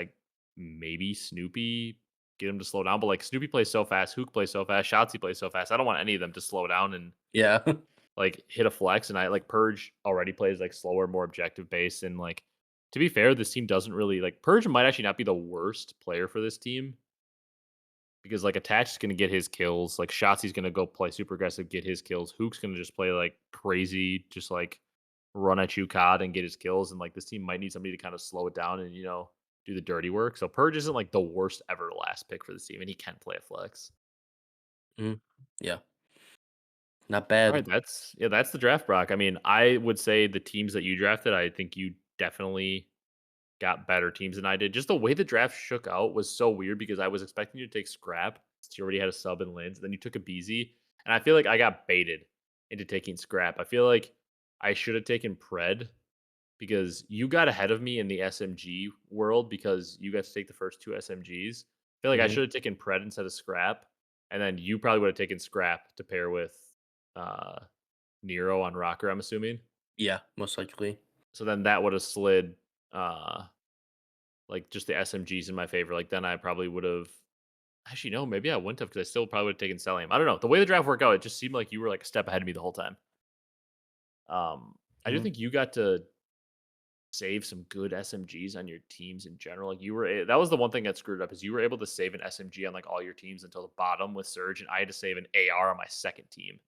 Maybe Snoopy get him to slow down. But like Snoopy plays so fast, Huke plays so fast, shottzyy plays so fast. I don't want any of them to slow down and Yeah. like hit a flex. And I like Purge already plays like slower, more objective based. And like to be fair, this team doesn't really like Purge might actually not be the worst player for this team because like Attach is going to get his kills. Like Shotzi's going to go play super aggressive, get his kills. Hook's going to just play like crazy, just like run at you, COD, and get his kills. And like this team might need somebody to kind of slow it down and do the dirty work. So Purge isn't like the worst ever last pick for this team, and he can play a flex. Mhm. Yeah. Not All right, bad. that's the draft, Brock. I mean, I would say the teams that you drafted, I think you definitely got better teams than I did. Just the way the draft shook out was so weird because I was expecting you to take Scrap since you already had a sub and Lids. Then you took a BZ, and I feel like I got baited into taking Scrap. I feel like I should have taken Pred because you got ahead of me in the SMG world because you got to take the first two SMGs. I feel like I Mhm. should have taken Pred instead of Scrap, and then you probably would have taken Scrap to pair with uh, Nero on Rocker. I'm assuming. Yeah, most likely. So then that would have slid uh, like just the SMGs in my favor. Like then I probably would have actually no, maybe I wouldn't have because I still probably would have taken Stellium. I don't know. The way the draft worked out, it just seemed like you were like a step ahead of me the whole time. I do Mhm. think you got to save some good SMGs on your teams in general. Like that was the one thing that screwed up is you were able to save an SMG on like all your teams until the bottom with Surge, and I had to save an AR on my second team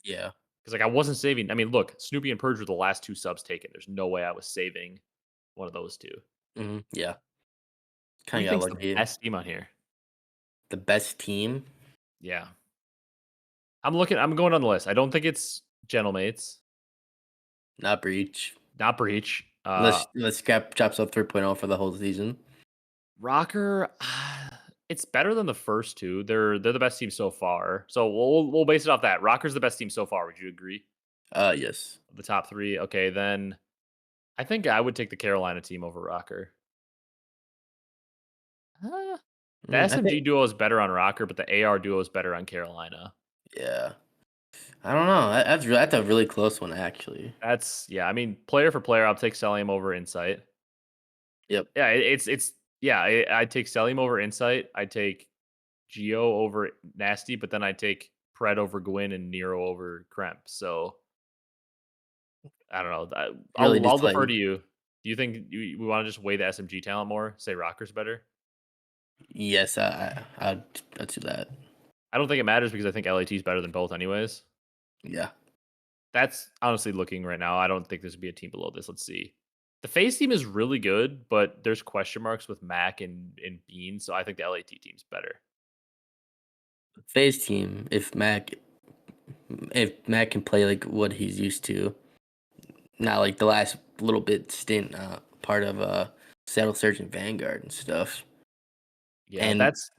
Yeah. because like I wasn't saving. I mean, look, Snoopy and Purge were the last two subs taken. There's no way I was saving one of those two. Mhm. Yeah. Who do Kinda you got think's the lucky. best team on here? The best team, Yeah. I'm going on the list. I don't think it's Gentlemates, not Breach. not Breach. Let's scrap chops up 3.0 for the whole season. Rocker, it's better than the first two. They're the best team so far. So we'll base it off that. Rocker's the best team so far. Would you agree? Yes. Of the top three. Okay, then I think I would take the Carolina team over Rocker. Uh, the I think SMG duo is better on Rocker, but the AR duo is better on Carolina. yeah. I don't know. That's a really close one, actually. That's yeah. I mean, player for player, I'll take Celium over Insight. Yep. Yeah, it's yeah. I'd take Celium over Insight. I'd take Geo over Nasty, but then I take Pred over Gwyn and Nero over Kremp. So I don't know. Really I'll just defer like to you. Do you think we want to just weigh the SMG talent more? Say Rocker's better? yes, I'd do that. I don't think it matters because I think LAT is better than both, anyways. Yeah. That's honestly looking right now. I don't think this would be a team below this. Let's see. The FaZe team is really good, but there's question marks with Mac and Bean, so I think the LAT team's better. FaZe team, if Mac can play like what he's used to, not like the last little bit stint part of Saddle Surge and Vanguard and stuff. Yeah, And that's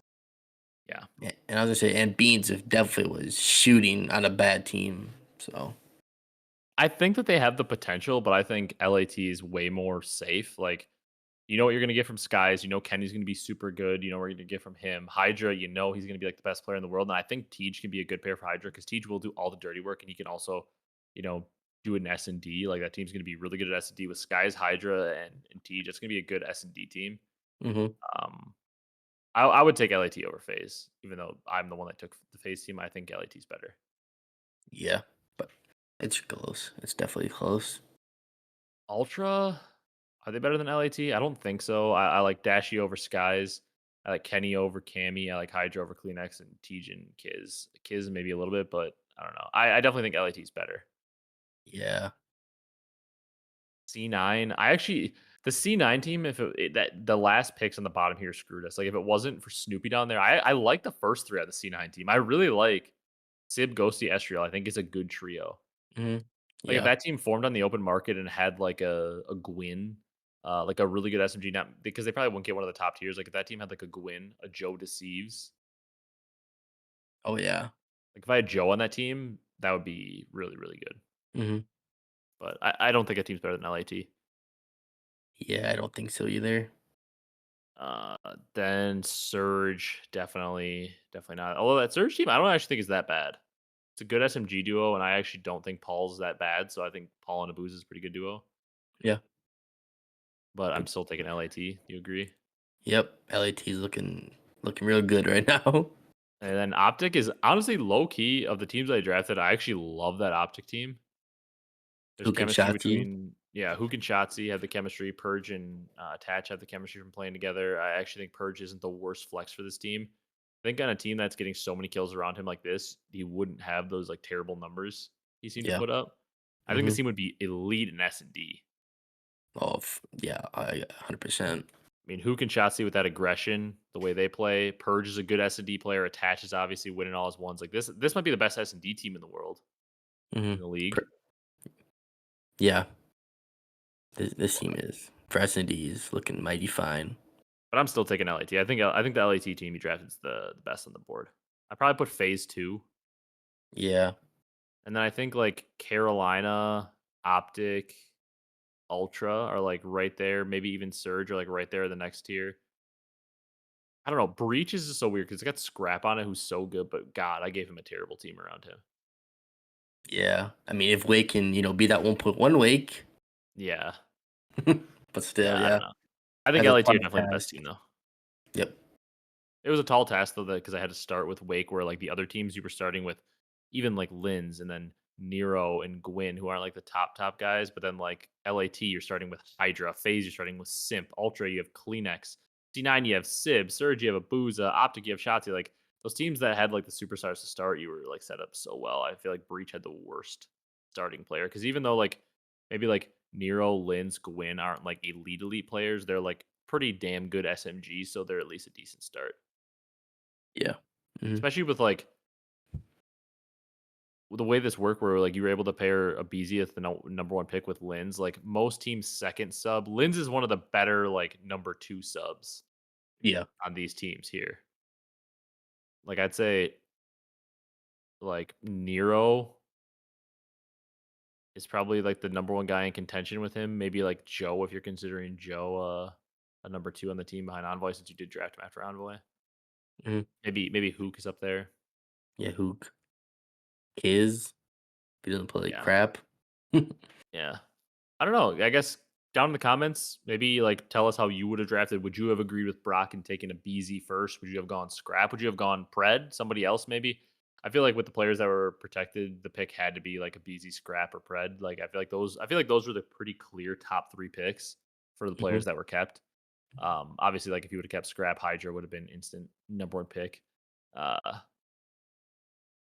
yeah. and I was gonna say and Beans if definitely was shooting on a bad team. So I think that they have the potential, but I think LAT is way more safe. Like, you know what you're going to get from Skies. You know Kenny's going to be super good. You know what you're going to get from him. Hydra, you know he's going to be like the best player in the world. And I think Tej can be a good pair for Hydra because Tej will do all the dirty work and he can also, you know, do an S&D. Like that team's going to be really good at S&D with Skies, Hydra, and Tej. It's going to be a good S&D team. hmm Um, I would take LAT over FaZe, even though I'm the one that took the FaZe team. I think LAT's better. yeah, but it's close. It's definitely close. Ultra, are they better than LAT? I don't think so. I like Dashy over Skies. I like Kenny over Cammy. I like Hydra over Kleenex and Tejan Kiz. Kiz maybe a little bit, but I don't know. I definitely think LAT's better. Yeah. C9. I actually the C9 team, if that the last picks on the bottom here screwed us. Like if it wasn't for Snoopy down there, I like the first three on the C9 team. I really like Sib, Ghosty, Estriel. I think it's a good trio. hmm Like, if Yeah. that team formed on the open market and had, like, a Gwyn, like, a really good SMG, not because they probably wouldn't get one of the top tiers, like, if that team had, like, a Gwyn, a Joe Deceives, Oh yeah. like, if I had Joe on that team, that would be really, really good, hmm but I don't think a team's better than LAT. Yeah, I don't think so either. Then Surge, definitely not. Although that Surge team, I don't actually think is that bad. It's a good SMG duo, and I actually don't think Paul's that bad, so I think Paul and Abuz is a pretty good duo, Yeah. but I'm Good. still taking LAT. You agree? Yep. LAT's looking. looking real good right now. And then Optic is honestly low key of the teams I drafted. I actually love that Optic team. There's Who can chemistry shottzyy? between huke and shottzyy have the chemistry. Purge and Attach have the chemistry from playing together. I actually think Purge isn't the worst flex for this team. I think on a team that's getting so many kills around him like this, he wouldn't have those like terrible numbers he seemed to Yeah. put up. I think this Mhm. team would be elite in S&D. Yeah, I 100%. I mean, Huke and shotzzyy with that aggression, the way they play. Purge is a good S&D player. Attach is obviously winning all his ones. Like this might be the best S&D team in the world in Mhm. the league. Per Yeah, this team is for S&Ds looking mighty fine. But I'm still taking LAT. I think the LAT team you drafted is the best on the board. I probably put Phase 2, Yeah. and then I think, like, Carolina, Optic, Ultra are, like, right there, maybe even Surge are, like, right there the next tier. I don't know, Breach is just so weird because 'cause it's got Scrap on it who's so good, but god, I gave him a terrible team around him. Yeah. I mean, if Wake can, be that 1.1 Wake, Yeah. but Yeah, still, I don't yeah, know. I think has a LAT ton are of definitely the best task. team, though. Yep. It was a tall task though, because I had to start with Wake, where like the other teams you were starting with, even like Lins and then Nero and Gwyn, who aren't like the top guys, but then like LAT, you're starting with Hydra, Phase, you're starting with Simp, Ultra, you have Kleenex, C9, you have Sib, Surge, you have Abuza, Optic, you have shottzyy. Like those teams that had like the superstars to start, you were like set up so well. I feel like Breach had the worst starting player because even though like maybe like Nero, Lins, Gwyn aren't like elite players, they're like pretty damn good SMGs, so they're at least a decent start. Yeah. Mhm. Especially with, like, the way this worked where, like, you were able to pair a BZ as the number 1 pick with Linz, like, most teams' 2nd sub Linz is one of the better, like, number 2 subs Yeah. on these teams here. Like, I'd say, like, Nero is probably, like, the number 1 guy in contention with him. Maybe, like, Joe, if you're considering Joe, a number 2 on the team behind Envoy since you did draft him after Envoy. Mhm. Maybe Hook is up there. Yeah, Hook. Kiz, if he doesn't play like Yeah, crap. yeah. I don't know. I guess down in the comments, maybe like tell us how you would have drafted. Would you have agreed with Brock and taken a BZ first? Would you have gone scrap? Would you have gone pred? Somebody else maybe? I feel like with the players that were protected, the pick had to be like a BZ scrap or pred. Like I feel like those were the pretty clear top 3 picks for the Mhm. players that were kept. Obviously, like if you would have kept scrap, Hydra would have been instant number 1 pick. Uh,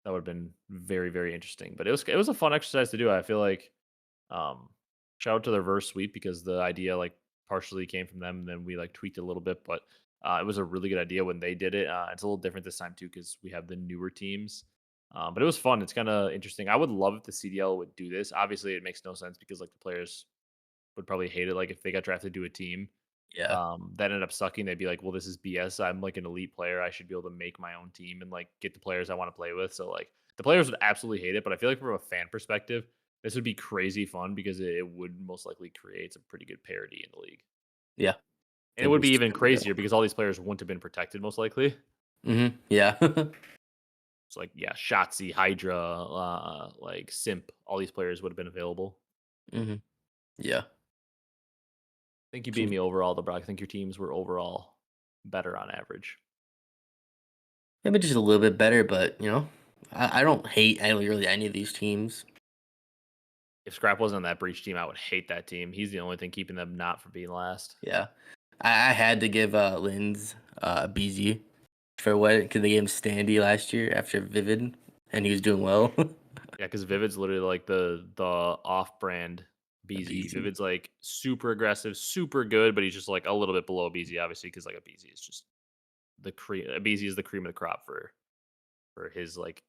that would have been very, very interesting. But it was a fun exercise to do. I feel like um, shout out to the reverse sweep because the idea like partially came from them, and then we like tweaked it a little bit, but it was a really good idea when they did it. It's a little different this time too because we have the newer teams. But it was fun. It's kind of interesting. I would love if the CDL would do this. Obviously, it makes no sense because like the players would probably hate it. Like if they got drafted to a team Yeah. that ended up sucking, they'd be like, "Well, this is BS. I'm like an elite player. I should be able to make my own team and like get the players I want to play with." So like the players would absolutely hate it, but I feel like from a fan perspective, this would be crazy fun because it would most likely create some pretty good parity in the league, Yeah. and it It'd would be be even super crazier dope. because all these players wouldn't have been protected most likely. Yeah. It's like shottzyy, Hydra, like Simp, all these players would have been available. Mhm. Yeah. I think you beat me overall, though, bro. I think your teams were overall better on average. Maybe just a little bit better, but I don't hate really any of these teams. If Scrap wasn't on that breach team, I would hate that team. He's the only thing keeping them not from being last. Yeah. I had to give Linz BZ for what because they gave him Standy last year after Vivid and he was doing well. Yeah, because Vivid's literally like the off-brand A BZ. BZ. Vivid's like super aggressive, super good, but he's just like a little bit below BZ, obviously, because like a BZ is just the cream. A BZ is the cream of the crop for his like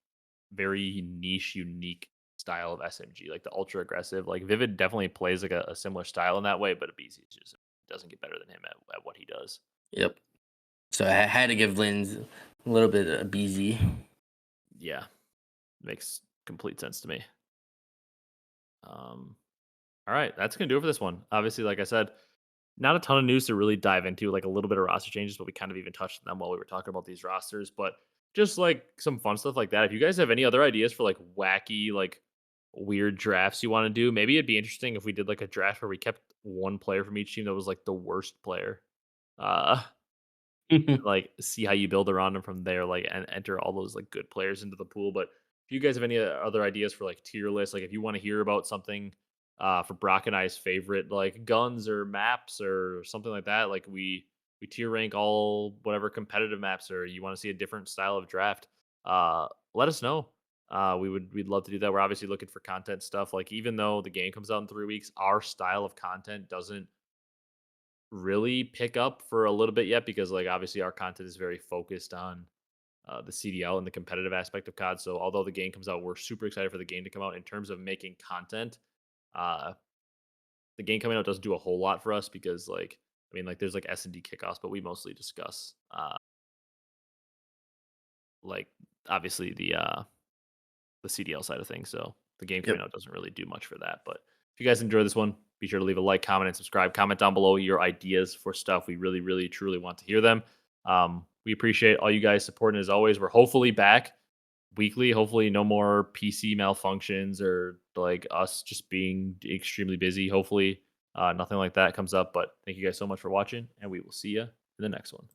very niche, unique style of SMG, like the ultra aggressive. Like Vivid definitely plays like a similar style in that way, but a BZ just doesn't get better than him at what he does. Yep. So I had to give Linz a little bit of BZ. Yeah, makes complete sense to me. Um, all right, that's gonna do it for this one. Obviously, like I said, not a ton of news to really dive into, like a little bit of roster changes, but we kind of even touched on them while we were talking about these rosters. But just like some fun stuff like that. If you guys have any other ideas for like wacky, like weird drafts you want to do, maybe it'd be interesting if we did like a draft where we kept one player from each team that was like the worst player. Uh like see how you build around them from there, like and enter all those like good players into the pool. But if you guys have any other ideas for like tier lists, like if you want to hear about something for Brock and I's favorite like guns or maps or something like that, like we tier rank all whatever competitive maps, or you want to see a different style of draft, let us know. We'd love to do that. We're obviously looking for content stuff. Like even though the game comes out in 3 weeks, our style of content doesn't really pick up for a little bit yet because like obviously our content is very focused on the CDL and the competitive aspect of COD. So although the game comes out, we're super excited for the game to come out. In terms of making content, uh, the game coming out doesn't do a whole lot for us because like I mean like there's like S&D kickoffs, but we mostly discuss like obviously the CDL side of things. So the game coming Yep. out doesn't really do much for that. But if you guys enjoy this one, be sure to leave a like, comment, and subscribe. Comment down below your ideas for stuff. We really, really, truly want to hear them. We appreciate all you guys supporting as always. We're hopefully back weekly. Hopefully, no more PC malfunctions or like us just being extremely busy. Hopefully, nothing like that comes up. But thank you guys so much for watching, and we will see you in the next one.